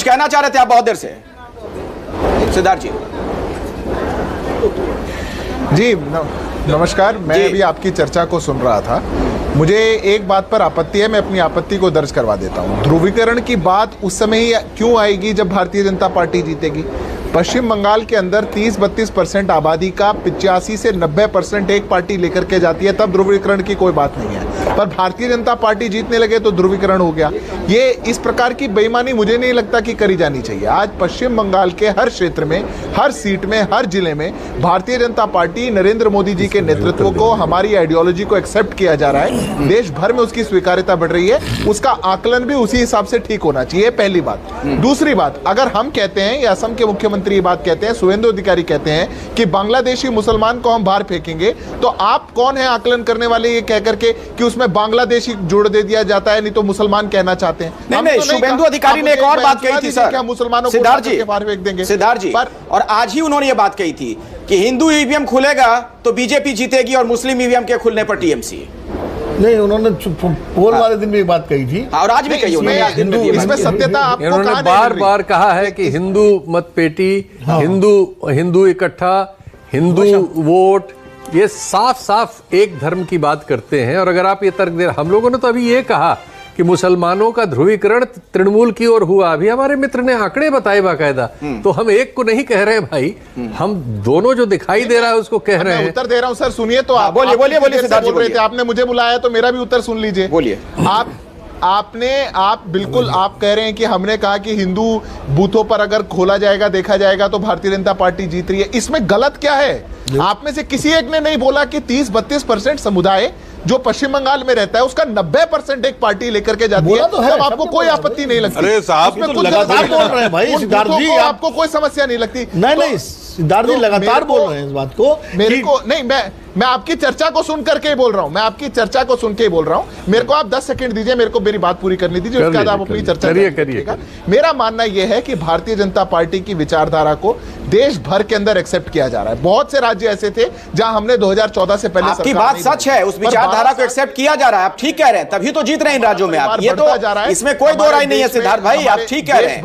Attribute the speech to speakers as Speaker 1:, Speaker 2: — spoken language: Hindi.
Speaker 1: कुछ कहना चाह रहे थे आप बहुत देर से, सिद्धार्थ जी।
Speaker 2: जी नमस्कार, मैं अभी आपकी चर्चा को सुन रहा था। मुझे एक बात पर आपत्ति है, मैं अपनी आपत्ति को दर्ज करवा देता हूं। ध्रुवीकरण की बात उस समय ही क्यों आएगी जब भारतीय जनता पार्टी जीतेगी। पश्चिम बंगाल के अंदर 30-32% आबादी का 85 से 90% एक पार्टी लेकर के जाती है, तब ध्रुवीकरण की कोई बात नहीं है। पर भारतीय जनता पार्टी जीतने लगे तो ध्रुवीकरण हो गया। ये इस प्रकार की बेईमानी मुझे नहीं लगता कि करी जानी चाहिए। आज पश्चिम बंगाल के हर क्षेत्र में, हर सीट में, हर जिले में भारतीय जनता पार्टी नरेंद्र मोदी जी के नेतृत्व को, हमारी आइडियोलॉजी को एक्सेप्ट किया जा रहा है। देश भर में उसकी स्वीकार्यता बढ़ रही है। उसका आकलन भी उसी हिसाब से ठीक होना चाहिए, पहली बात। दूसरी बात, अगर हम कहते हैं या असम के मुख्यमंत्री ये बात कहते हैं, शुभेंदु अधिकारी कहते हैं कि बांग्लादेशी मुसलमान को हम बाहर फेंकेंगे, तो आप कौन है आकलन करने वाले ये कहकर के कि उसमें बांग्लादेशी जोड़ दे दिया जाता है, नहीं तो मुसलमान कहना चाहते हैं।
Speaker 1: नहीं, शुभेंदु अधिकारी ने एक और बात कही थी सर,
Speaker 2: मुसलमानों को बाहर फेंक देंगे।
Speaker 1: सिद्धार्थ जी, और आज ही उन्होंने ये बात कही थी कि हिंदू ईवीएम खुलेगा तो बीजेपी जीतेगी और मुस्लिम ईवीएम के खुलने पर टीएमसी।
Speaker 3: नहीं, उन्होंने पोल वाले दिन भी बात कही थी
Speaker 1: और आज भी कही उन्होंने।
Speaker 2: इसमें सत्यता आपको
Speaker 4: उन्होंने बार बार कहा है कि हिंदू मत पेटी, हिंदू इकट्ठा, हिंदू वोट, ये साफ साफ एक धर्म की बात करते हैं। और अगर आप ये तर्क दे, हम लोगों ने तो अभी ये कहा कि मुसलमानों का ध्रुवीकरण तृणमूल की ओर हुआ। अभी हमारे मित्र ने आंकड़े बताए बाकायदा, तो हम एक को नहीं कह रहे भाई, हम दोनों जो दिखाई दे रहा है उसको कह रहे हैं।
Speaker 2: उत्तर दे रहा हूं सर, सुनिए तो आप
Speaker 1: बोलिए सिद्धार्थ जी, बोल रहे थे,
Speaker 2: आपने मुझे बुलाया तो मेरा भी उत्तर सुन लीजिए।
Speaker 1: बोलिए।
Speaker 2: आप बिल्कुल आप कह रहे हैं कि हमने कहा कि हिंदू बूथों पर अगर खोला जाएगा, देखा जाएगा तो भारतीय जनता पार्टी जीत रही है। इसमें गलत क्या है? आप में से किसी एक ने नहीं बोला कि 30-32% समुदाय जो पश्चिम बंगाल में रहता है उसका 90% एक पार्टी लेकर के जाती है, तब आपको कोई आपत्ति नहीं लगती।
Speaker 3: अरे साहब, लगातार बोल रहे हैं भाई सिद्धार्थ जी,
Speaker 2: आपको कोई समस्या नहीं लगती।
Speaker 3: नहीं, सिद्धार्थ जी लगातार बोल रहे हैं इस बात को।
Speaker 2: मेरे को नहीं, मैं आपकी चर्चा को सुन करके ही बोल रहा हूं, मैं आपकी चर्चा को सुन के ही बोल रहा हूं। मेरे को आप 10 सेकंड दीजिए, मेरे को मेरी बात पूरी करनी दीजिए, उसके बाद आप अपनी चर्चा करिएगा। मेरा मानना यह है कि भारतीय जनता पार्टी की विचारधारा को देश भर के अंदर एक्सेप्ट किया जा रहा है। बहुत से राज्य ऐसे थे जहां हमने 2014 से पहले,
Speaker 1: आपकी बात सच है, उस विचारधारा को एक्सेप्ट किया जा रहा है, आप ठीक कह रहे हैं, तभी तो जीत रहे हैं इन राज्यों में आप। ये तो इसमें कोई दो राय नहीं है सिद्धार्थ भाई, आप ठीक कह रहे हैं।